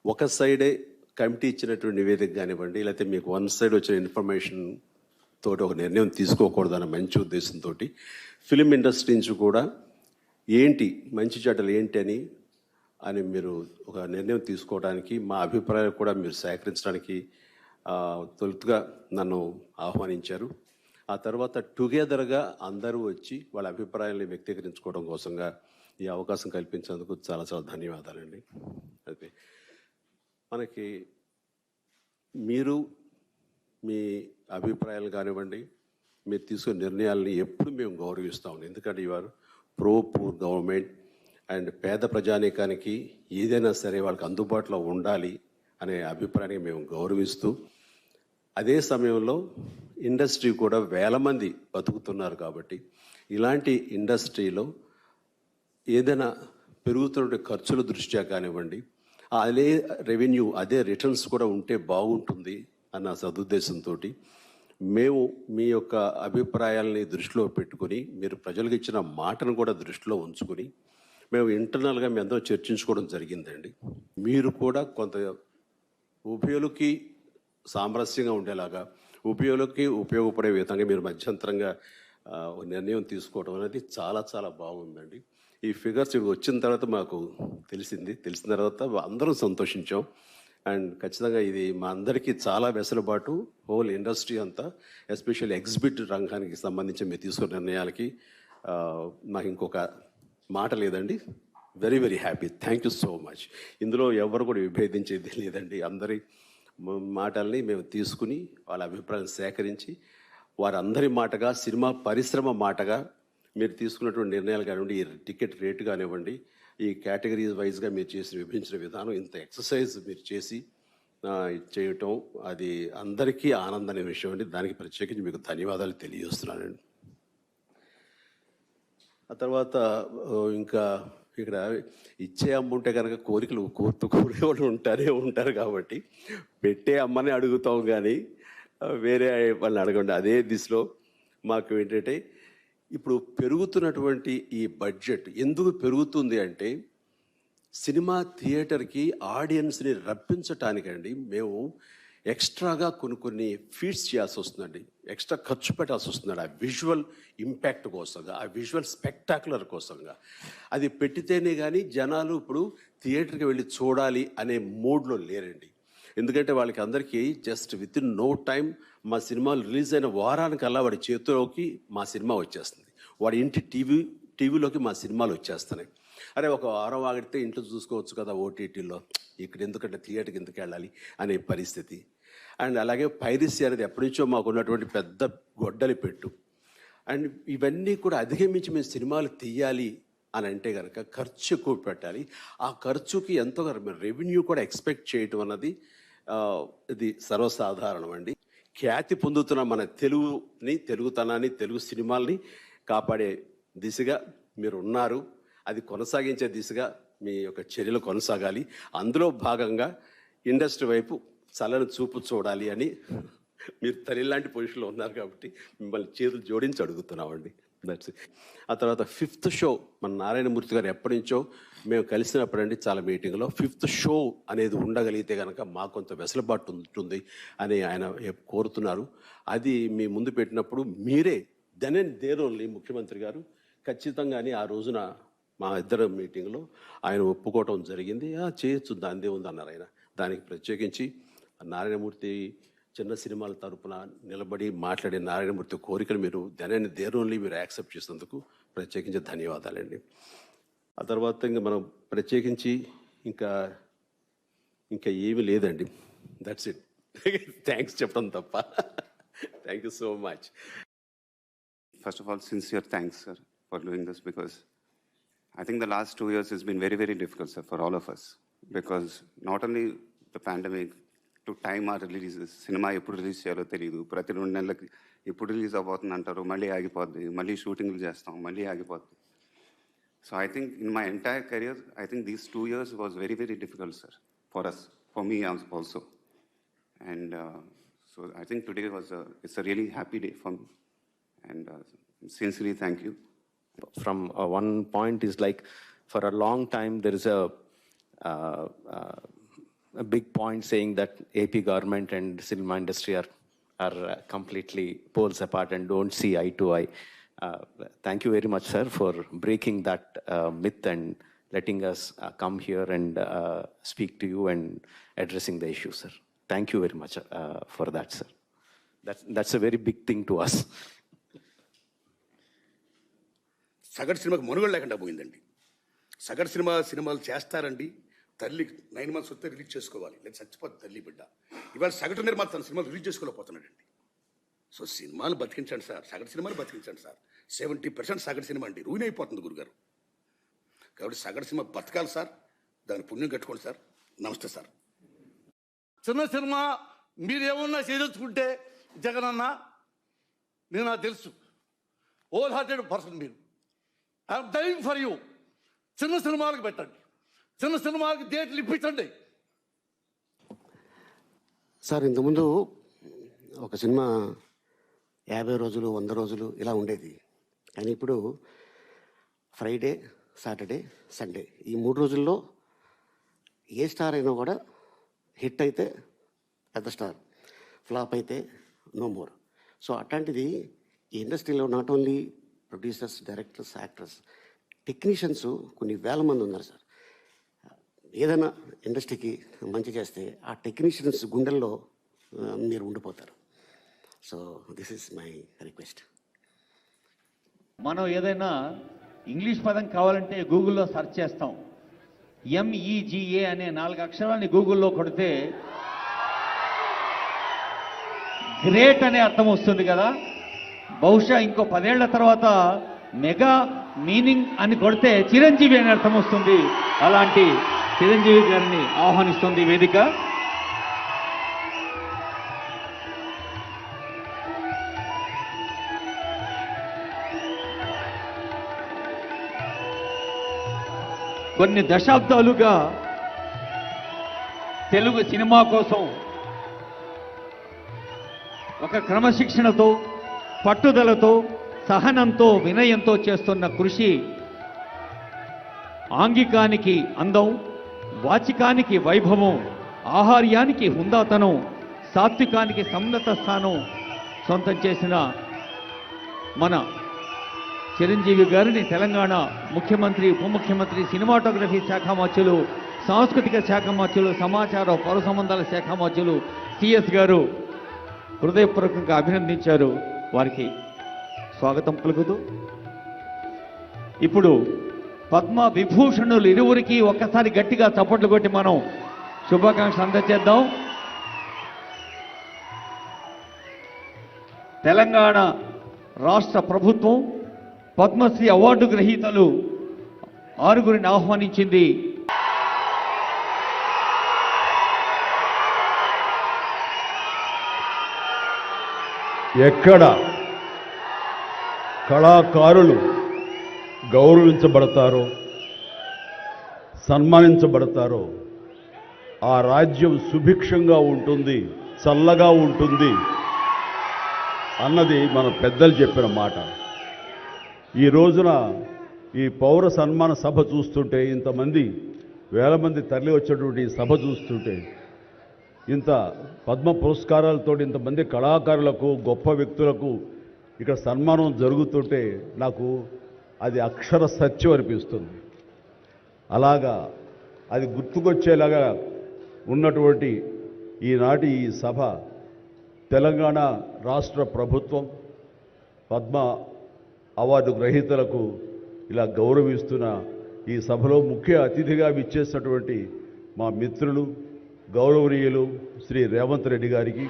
ఒక సైడే కమిటీ ఇచ్చినటువంటి నివేదిక కానివ్వండి, లేకపోతే మీకు వన్ సైడ్ వచ్చిన ఇన్ఫర్మేషన్ తోటి ఒక నిర్ణయం తీసుకోకూడదన్న మంచి ఉద్దేశంతో ఫిలిం ఇండస్ట్రీ నుంచి కూడా ఏంటి మంచి చెడ్డలు ఏంటి అని మీరు ఒక నిర్ణయం తీసుకోవడానికి, మా అభిప్రాయాలు కూడా మీరు సేకరించడానికి తొలుతుగా నన్ను ఆహ్వానించారు. ఆ తర్వాత టుగెదర్గా అందరూ వచ్చి వాళ్ళ అభిప్రాయాన్ని వ్యక్తీకరించుకోవడం కోసంగా ఈ అవకాశం కల్పించేందుకు చాలా చాలా ధన్యవాదాలండి. అయితే మనకి మీరు మీ అభిప్రాయాలు కానివ్వండి, మీరు తీసుకునే నిర్ణయాలని ఎప్పుడు మేము గౌరవిస్తాం. ఎందుకంటే ఇవారు ప్రో పూర్ గవర్నమెంట్ అండ్ పేద ప్రజానీకానికి ఏదైనా సరే వాళ్ళకి అందుబాటులో ఉండాలి అనే అభిప్రాయాన్ని మేము గౌరవిస్తూ, అదే సమయంలో ఇండస్ట్రీ కూడా వేల మంది బతుకుతున్నారు కాబట్టి ఇలాంటి ఇండస్ట్రీలో ఏదైనా పెరుగుతున్న ఖర్చుల దృష్ట్యా కానివ్వండి, అదే రెవెన్యూ అదే రిటర్న్స్ కూడా ఉంటే బాగుంటుంది అన్న సదుద్దేశంతో మేము మీ యొక్క అభిప్రాయాల్ని దృష్టిలో పెట్టుకొని, మీరు ప్రజలకు ఇచ్చిన మాటను కూడా దృష్టిలో ఉంచుకొని మేము ఇంటర్నల్గా మీ అందరూ చర్చించుకోవడం జరిగిందండి. మీరు కూడా కొంత ఉభయులకి సామరస్యంగా ఉండేలాగా, ఉభయులకి ఉపయోగపడే విధంగా మీరు మధ్యంతరంగా నిర్ణయం తీసుకోవడం అనేది చాలా చాలా బాగుందండి. ఈ ఫిగర్స్ వచ్చిన తర్వాత మాకు తెలిసిన తర్వాత అందరం సంతోషించాం. అండ్ ఖచ్చితంగా ఇది మా అందరికీ చాలా వెసులుబాటు, హోల్ ఇండస్ట్రీ అంతా, ఎస్పెషల్లీ ఎగ్జిబిట్ రంగానికి సంబంధించి మీరు తీసుకున్న నిర్ణయాలకి నాకు ఇంకొక మాట లేదండి. Very very happy. Thank you so much. ఇందులో ఎవరు కూడా విభేదించేది లేదండి. అందరి మాటల్ని మేము తీసుకుని వాళ్ళ అభిప్రాయం సేకరించి వారందరి మాటగా, సినిమా పరిశ్రమ మాటగా మీరు తీసుకున్నటువంటి నిర్ణయాలు కానివ్వండి, ఈ టికెట్ రేటు కానివ్వండి, ఈ కేటగిరీస్ వైజ్గా మీరు చేసిన విభజించిన విధానం, ఇంత ఎక్సర్సైజ్ మీరు చేసి చేయటం అది అందరికీ ఆనందమైన విషయం అండి. దానికి ప్రత్యేకించి మీకు ధన్యవాదాలు తెలియజేస్తున్నానండి. ఆ తర్వాత ఇంకా ఇక్కడ ఇచ్చే అమ్మ ఉంటే కనుక కోరికలు కోరేవాళ్ళు ఉంటారు కాబట్టి పెట్టే అమ్మని అడుగుతాం, కానీ వేరే వాళ్ళని అడగండి. అదే దిశలో మాకు ఏంటంటే ఇప్పుడు పెరుగుతున్నటువంటి ఈ బడ్జెట్ ఎందుకు పెరుగుతుంది అంటే, సినిమా థియేటర్కి ఆడియన్స్ని రప్పించటానికండి మేము ఎక్స్ట్రాగా కొన్ని ఫీడ్స్ చేయాల్సి వస్తుందండి, ఎక్స్ట్రా ఖర్చు పెట్టాల్సి వస్తుందండి. ఆ విజువల్ ఇంపాక్ట్ కోసంగా, ఆ విజువల్ స్పెక్టాక్యులర్ కోసంగా. అది పెట్టితేనే కానీ జనాలు ఇప్పుడు థియేటర్కి వెళ్ళి చూడాలి అనే మూడ్లో లేరండి. ఎందుకంటే వాళ్ళకి అందరికీ just within no time మా సినిమాలు రిలీజ్ అయిన వారానికల్లా వాడి చేతిలోకి మా సినిమా వచ్చేస్తుంది, వాడి ఇంటి టీవీలోకి మా సినిమాలు వచ్చేస్తున్నాయి. అరే ఒక వారం ఆగితే ఇంట్లో చూసుకోవచ్చు కదా ఓటీటీలో, ఇక్కడ ఎందుకంటే థియేటర్కి ఎందుకు వెళ్ళాలి అనే పరిస్థితి. అండ్ అలాగే పైరసీ అనేది ఎప్పటి నుంచో మాకు ఉన్నటువంటి పెద్ద గొడ్డలి పెట్టు. అండ్ ఇవన్నీ కూడా అధిగమించి మేము సినిమాలు తీయాలి అని అంటే కనుక ఖర్చు ఎక్కువ పెట్టాలి. ఆ ఖర్చుకి ఎంతో రెవెన్యూ కూడా ఎక్స్పెక్ట్ చేయటం అన్నది ఇది సర్వసాధారణం అండి. ఖ్యాతి పొందుతున్న మన తెలుగుతనాన్ని, తెలుగు సినిమాల్ని కాపాడే దిశగా మీరు ఉన్నారు. అది కొనసాగించే దిశగా మీ యొక్క చర్యలు కొనసాగాలి. అందులో భాగంగా ఇండస్ట్రీ వైపు చల్లని చూపు చూడాలి అని మీరు తల్లిలాంటి పొజిషన్లో ఉన్నారు కాబట్టి మిమ్మల్ని చేతులు జోడించి అడుగుతున్నామండి. That's it. ఆ తర్వాత 5th షో మన నారాయణమూర్తి గారు ఎప్పటి నుంచో మేము కలిసినప్పుడండి చాలా మీటింగ్లో 5th షో అనేది ఉండగలిగితే కనుక మాకు కొంత వెసులుబాటు ఉంటుంది అని ఆయన కోరుతున్నారు. అది మీ ముందు పెట్టినప్పుడు మీరే దెన్ అండ్ దేర్ ఓన్లీ ముఖ్యమంత్రి గారు ఖచ్చితంగానే ఆ రోజున మా ఇద్దరు మీటింగ్లో ఆయన ఒప్పుకోవటం జరిగింది. చేయొచ్చు, దానిదే ఉంది అన్నారు ఆయన. దానికి ప్రత్యేకించి నారాయణమూర్తి చిన్న సినిమాల తరపున నిలబడి మాట్లాడే నారాయణమూర్తి కోరికలు మీరు దెన్ దేర్ ఓన్లీ మీరు యాక్సెప్ట్ చేసినందుకు ప్రత్యేకించి ధన్యవాదాలండి. ఆ తర్వాత ఇంకా మనం ప్రత్యేకించి ఇంకా ఏమీ లేదండి. That's it. థ్యాంక్స్ చెప్పడం తప్ప. Thank you so much. First of all, sincere thanks, sir, for doing this, because I think the last 2 years has been very, very difficult, sir, for all of us. Because not only the pandemic, to time our releases, cinema ఎప్పుడు release చేయాలో తెలియదు, ప్రతి 2 నెలలకి ఎప్పుడు release అవబోతుంది అంటారు, మళ్ళీ ఆగిపోద్ది, మళ్ళీ షూటింగ్లు చేస్తాం, మళ్ళీ ఆగిపోద్ది. So I think in my entire career, I think these 2 years was very, very difficult, sir, for us, for me also. And so I think today it's a really happy day for me. And sincerely thank you. From one point is like, for a long time there is a big point saying that AP government and cinema industry are completely poles apart and don't see eye to eye. Thank you very much, sir, for breaking that myth and letting us come here and speak to you and addressing the issue, sir. Thank you very much for that, sir. That's a very big thing to us. సగటు సినిమాకి మనుగడ లేకుండా పోయిందండి. సగటు సినిమాలు చేస్తారండి, తల్లి 9 months వస్తే రిలీజ్ చేసుకోవాలి, లేదా చచ్చిపోతుంది తల్లి బిడ్డ. ఇవాళ సగటు నిర్మాత తన సినిమాలు రిలీజ్ చేసుకోలేకపోతున్నాడండి. సో సినిమాలు బతికించండి సార్, సగటు సినిమాలు బతికించండి సార్. 70% సగటు సినిమా అండి, రూయిన్ అయిపోతుంది గురుగారు. కాబట్టి సగటు సినిమా బతకాలి సార్, దాని పుణ్యం కట్టుకోండి సార్. నమస్తే సార్. చిన్న సినిమా మీరేమన్నా చేయదలుచుకుంటే జగన్ అన్న, నేను నాకు తెలుసు, హోల్ హార్టెడ్ పర్సన్ మీరు. I'm dying for you. చిన్న సినిమాలకు పెట్టండి, చిన్న సినిమాలకు థియేటర్లు ఇప్పించండి. సార్, ఇంతకుముందు ఒక సినిమా 50 రోజులు 100 రోజులు ఇలా ఉండేది. కానీ ఇప్పుడు ఫ్రైడే, సాటర్డే, సండే ఈ 3 రోజుల్లో ఏ స్టార్ అయినా కూడా హిట్ అయితే పెద్ద స్టార్, ఫ్లాప్ అయితే నో మోర్. సో అట్లాంటిది ఈ ఇండస్ట్రీలో not only producers, directors, actors, technicians కొన్ని వేల మంది ఉన్నారు సార్. ఏదైనా ఇండస్ట్రీకి మంచి చేస్తే ఆ టెక్నీషియన్స్ గుండెల్లో మీరు ఉండిపోతారు. So this is my request. మనం ఏదైనా ఇంగ్లీష్ పదం కావాలంటే గూగుల్లో సెర్చ్ చేస్తాం. MEGA అనే 4 అక్షరాలని గూగుల్లో కొడితే గ్రేట్ అనే అర్థం వస్తుంది కదా. బహుశా ఇంకో 10 ఏళ్ల తర్వాత మెగా మీనింగ్ అని కొడితే చిరంజీవి అనే అర్థం వస్తుంది. అలాంటి చిరంజీవి గారిని ఆహ్వానిస్తుంది వేదిక. కొన్ని దశాబ్దాలుగా తెలుగు సినిమా కోసం ఒక క్రమశిక్షణతో, పట్టుదలతో, సహనంతో, వినయంతో చేస్తున్న కృషి ఆంగికానికి అందం, వాచికానికి వైభవం, ఆహార్యానికి హుందాతనం, సాత్వికానికి సన్నత స్థానం సొంతం చేసిన మన చిరంజీవి గారిని తెలంగాణ ముఖ్యమంత్రి, ఉప ముఖ్యమంత్రి, సినిమాటోగ్రఫీ శాఖ మంత్రులు, సాంస్కృతిక శాఖ మంత్రులు, సమాచార పౌర సంబంధాల శాఖ మంత్రులు CS గారు హృదయపూర్వకంగా అభినందించారు. వారికి స్వాగతం పలుకుతూ ఇప్పుడు పద్మ విభూషణులు ఇరువురికి ఒక్కసారి గట్టిగా చప్పట్లు కొట్టి మనం శుభాకాంక్షలు అందజేద్దాం. తెలంగాణ రాష్ట్ర ప్రభుత్వం పద్మశ్రీ అవార్డు గ్రహీతలు 6గురిని ఆహ్వానించింది. ఎక్కడ కళాకారులు గౌరవించబడతారో, సన్మానించబడతారో ఆ రాజ్యం సుభిక్షంగా ఉంటుంది, చల్లగా ఉంటుంది అన్నది మన పెద్దలు చెప్పిన మాట. ఈ రోజున ఈ పౌర సన్మాన సభ చూస్తుంటే, ఇంతమంది వేల మంది తరలి వచ్చేటువంటి సభ చూస్తుంటే, ఇంత పద్మ పురస్కారాలతో ఇంతమంది కళాకారులకు, గొప్ప వ్యక్తులకు ఇక్కడ సన్మానం జరుగుతుంటే నాకు అది అక్షర సత్యం అనిపిస్తుంది. అలాగా అది గుర్తుకొచ్చేలాగా ఉన్నటువంటి ఈనాటి ఈ సభ తెలంగాణ రాష్ట్ర ప్రభుత్వం పద్మ అవార్డు గ్రహీతలకు ఇలా గౌరవిస్తున్న ఈ సభలో ముఖ్య అతిథిగా విచ్చేసినటువంటి మా మిత్రులు గౌరవనీయులు శ్రీ రేవంత్ రెడ్డి గారికి,